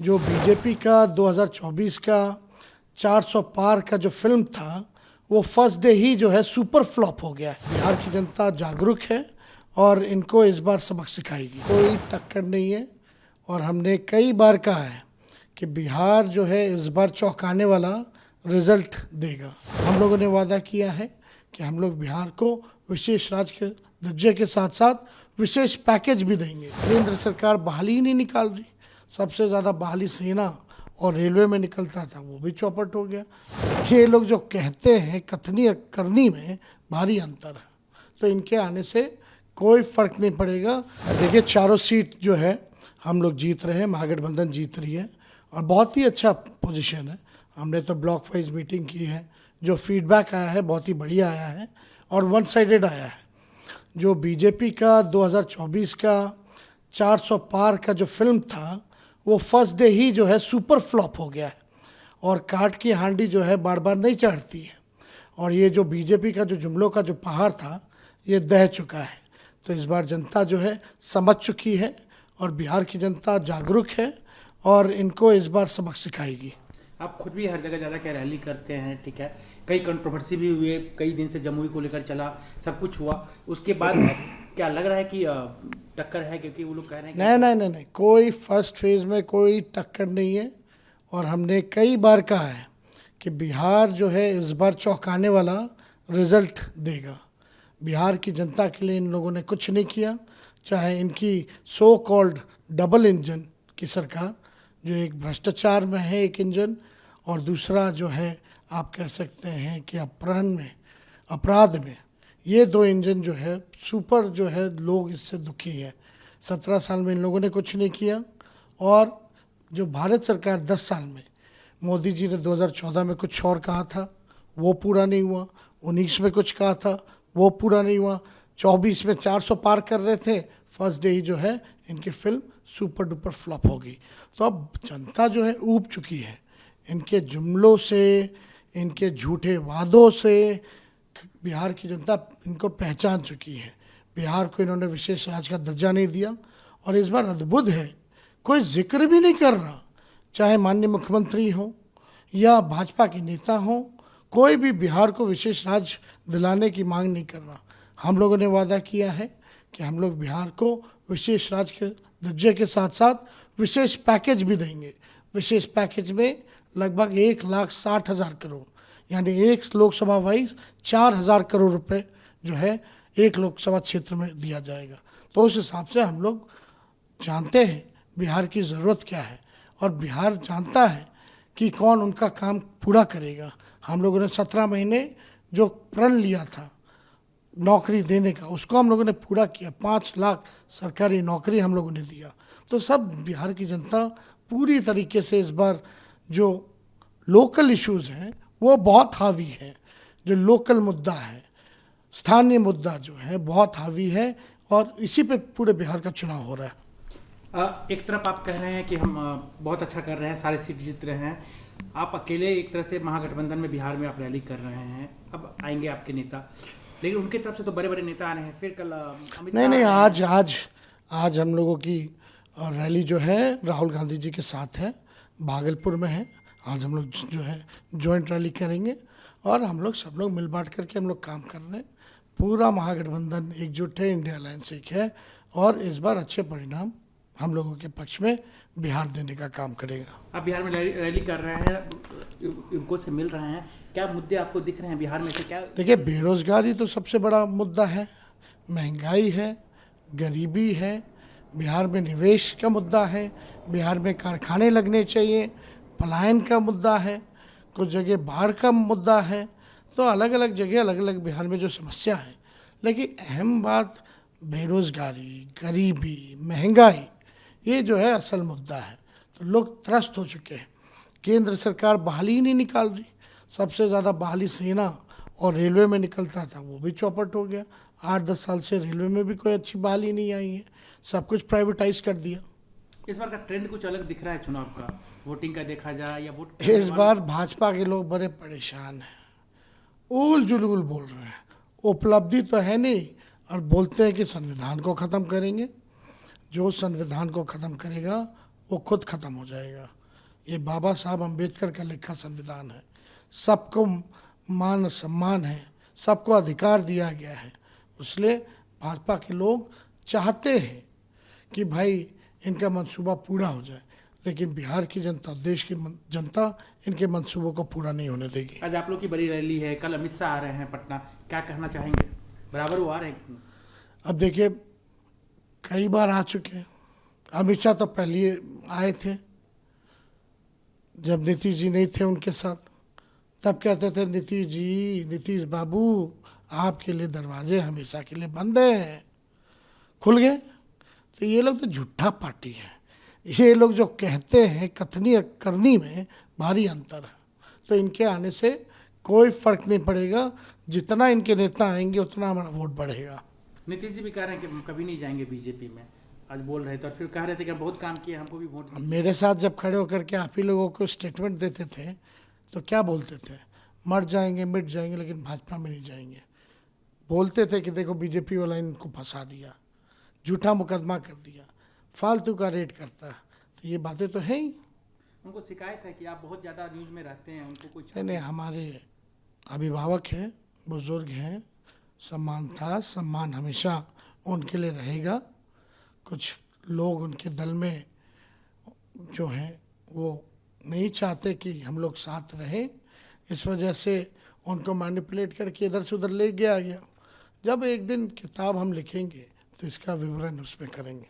जो बीजेपी का 2024 का 400 पार का जो फिल्म था वो फर्स्ट डे ही जो है सुपर फ्लॉप हो गया है। बिहार की जनता जागरूक है और इनको इस बार सबक सिखाएगी, कोई टक्कर नहीं है। और हमने कई बार कहा है कि बिहार जो है इस बार चौंकाने वाला रिजल्ट देगा। हम लोगों ने वादा किया है कि हम लोग बिहार को विशेष राज्य के दर्जे के साथ साथ विशेष पैकेज भी देंगे। केंद्र सरकार बहाली ही नहीं निकाल रही। सबसे ज़्यादा बहाली सेना और रेलवे में निकलता था, वो भी चौपट हो गया। ये लोग जो कहते हैं कथनी और करनी में भारी अंतर है, तो इनके आने से कोई फर्क नहीं पड़ेगा। देखिए, चारों सीट जो है हम लोग जीत रहे हैं, महागठबंधन जीत रही है और बहुत ही अच्छा पोजीशन है। हमने तो ब्लॉक वाइज मीटिंग की है, जो फीडबैक आया है बहुत ही बढ़िया आया है और वन साइडेड आया है। जो बीजेपी का 2024 का 400 पार का जो फिल्म था वो फर्स्ट डे ही जो है सुपर फ्लॉप हो गया है और काट की हांडी जो है बार बार नहीं चढ़ती है। और ये जो बीजेपी का जो जुमलों का जो पहाड़ था ये दह चुका है। तो इस बार जनता जो है समझ चुकी है और बिहार की जनता जागरूक है और इनको इस बार सबक सिखाएगी। आप खुद भी हर जगह ज़्यादा क्या रैली करते हैं, ठीक है, कई कंट्रोवर्सी भी हुए, कई दिन से जमुई को लेकर चला, सब कुछ हुआ, उसके बाद क्या लग रहा है कि टक्कर है? क्योंकि वो लोग कह रहे हैं नहीं, कोई फर्स्ट फेज में कोई टक्कर नहीं है। और हमने कई बार कहा है कि बिहार जो है इस बार चौंकाने वाला रिजल्ट देगा। बिहार की जनता के लिए इन लोगों ने कुछ नहीं किया, चाहे इनकी सो कॉल्ड डबल इंजन की सरकार, जो एक भ्रष्टाचार में है एक इंजन और दूसरा जो है आप कह सकते हैं कि अपराध में, ये दो इंजन जो है सुपर जो है, लोग इससे दुखी है। 17 साल में इन लोगों ने कुछ नहीं किया और जो भारत सरकार 10 साल में, मोदी जी ने 2014 में कुछ और कहा था वो पूरा नहीं हुआ, 19 में कुछ कहा था वो पूरा नहीं हुआ, 24 में 400 पार कर रहे थे, फर्स्ट डे ही जो है इनकी फिल्म सुपर डुपर फ्लॉप हो गई। तो अब जनता जो है ऊब चुकी है इनके जुमलों से, इनके झूठे वादों से। बिहार की जनता इनको पहचान चुकी है। बिहार को इन्होंने विशेष राज्य का दर्जा नहीं दिया और इस बार अद्भुत है, कोई जिक्र भी नहीं कर रहा, चाहे माननीय मुख्यमंत्री हो या भाजपा के नेता हो, कोई भी बिहार को विशेष राज्य दिलाने की मांग नहीं कर रहा। हम लोगों ने वादा किया है कि हम लोग बिहार को विशेष राज्य के दर्जे के साथ साथ विशेष पैकेज भी देंगे। विशेष पैकेज में लगभग 1,60,000 करोड़, यानी एक लोकसभा वाइज 4,000 करोड़ रुपए जो है एक लोकसभा क्षेत्र में दिया जाएगा। तो उस हिसाब से हम लोग जानते हैं बिहार की ज़रूरत क्या है और बिहार जानता है कि कौन उनका काम पूरा करेगा। हम लोगों ने 17 महीने जो प्रण लिया था नौकरी देने का, उसको हम लोगों ने पूरा किया। 5 लाख सरकारी नौकरी हम लोगों ने दिया। तो सब बिहार की जनता पूरी तरीके से इस बार जो लोकल इश्यूज़ हैं वो बहुत हावी है। जो लोकल मुद्दा है, स्थानीय मुद्दा जो है बहुत हावी है और इसी पे पूरे बिहार का चुनाव हो रहा है। एक तरफ आप कह रहे हैं कि हम बहुत अच्छा कर रहे हैं, सारे सीट जीत रहे हैं, आप अकेले एक तरह से महागठबंधन में बिहार में आप रैली कर रहे हैं, अब आएंगे आपके नेता, लेकिन उनकी तरफ से तो बड़े बड़े नेता आ रहे हैं। फिर कल नहीं, आज हम लोगों की रैली जो है राहुल गांधी जी के साथ है, भागलपुर में है। आज हम लोग जो है जॉइंट रैली करेंगे और हम लोग सब लोग मिल बांट करके हम लोग काम कर रहे हैं। पूरा महागठबंधन एकजुट है, इंडिया अलायंस एक है और इस बार अच्छे परिणाम हम लोगों के पक्ष में बिहार देने का काम करेगा। आप बिहार में रैली कर रहे हैं, युवकों से मिल रहे हैं, क्या मुद्दे आपको दिख रहे हैं बिहार में से? क्या देखिए, बेरोजगारी तो सबसे बड़ा मुद्दा है, महंगाई है, गरीबी है, बिहार में निवेश का मुद्दा है, बिहार में कारखाने लगने चाहिए, पलायन का मुद्दा है, कुछ जगह बाढ़ का मुद्दा है। तो अलग अलग जगह अलग अलग बिहार में जो समस्या है, लेकिन अहम बात बेरोजगारी, गरीबी, महंगाई, ये जो है असल मुद्दा है। तो लोग त्रस्त हो चुके हैं। केंद्र सरकार बहाली ही नहीं निकाल रही। सबसे ज़्यादा बहाली सेना और रेलवे में निकलता था, वो भी चौपट हो गया। 8-10 साल से रेलवे में भी कोई अच्छी बहाली नहीं आई है, सब कुछ प्राइवेटाइज कर दिया। इस बार का ट्रेंड कुछ अलग दिख रहा है चुनाव का, वोटिंग का देखा जाए या वोट इस बार भाजपा के लोग बड़े परेशान हैं, उल जुलूल बोल रहे हैं, उपलब्धि तो है नहीं और बोलते हैं कि संविधान को ख़त्म करेंगे। जो संविधान को ख़त्म करेगा वो खुद खत्म हो जाएगा। ये बाबा साहब अम्बेडकर का लिखा संविधान है, सबको मान सम्मान है, सबको अधिकार दिया गया है। इसलिए भाजपा के लोग चाहते हैं कि भाई इनका मंसूबा पूरा हो जाए, लेकिन बिहार की जनता, देश की जनता इनके मंसूबों को पूरा नहीं होने देगी। आज आप लोग की बड़ी रैली है, कल अमित शाह आ रहे हैं पटना, क्या कहना चाहेंगे? बराबर वो आ रहे हैं? अब देखिए, कई बार आ चुके हैं। अमित शाह तो पहले आए थे, जब नीतीश जी नहीं थे उनके साथ, तब कहते थे नीतीश जी, नीतीश बाबू आपके लिए दरवाजे हमेशा के लिए बंद हैं, खुल गए। तो ये लोग तो झूठा पार्टी है। ये लोग जो कहते हैं कथनी करनी में भारी अंतर है। तो इनके आने से कोई फर्क नहीं पड़ेगा। जितना इनके नेता आएंगे उतना हमारा वोट बढ़ेगा। नीतीश जी भी कह रहे हैं कि हम कभी नहीं जाएंगे बीजेपी में, आज बोल रहे थे, और फिर कह रहे थे कि बहुत काम किया, हमको भी वोट दीजिए। मेरे साथ जब खड़े होकर के आप ही लोगों को स्टेटमेंट देते थे तो क्या बोलते थे? मर जाएंगे, मिट जाएंगे, लेकिन भाजपा में नहीं जाएंगे। बोलते थे कि देखो बीजेपी वाला इनको फंसा दिया, झूठा मुकदमा कर दिया, फालतू का रेट करता है। तो ये बातें तो हैं ही। उनको शिकायत है कि आप बहुत ज़्यादा न्यूज़ में रहते हैं, उनको कुछ नहीं, हमारे अभिभावक हैं, बुजुर्ग हैं, सम्मान था, सम्मान हमेशा उनके लिए रहेगा। कुछ लोग उनके दल में जो हैं वो नहीं चाहते कि हम लोग साथ रहें, इस वजह से उनको मैनिपुलेट करके इधर से उधर ले गया गया। जब एक दिन किताब हम लिखेंगे तो इसका विवरण उसमें करेंगे।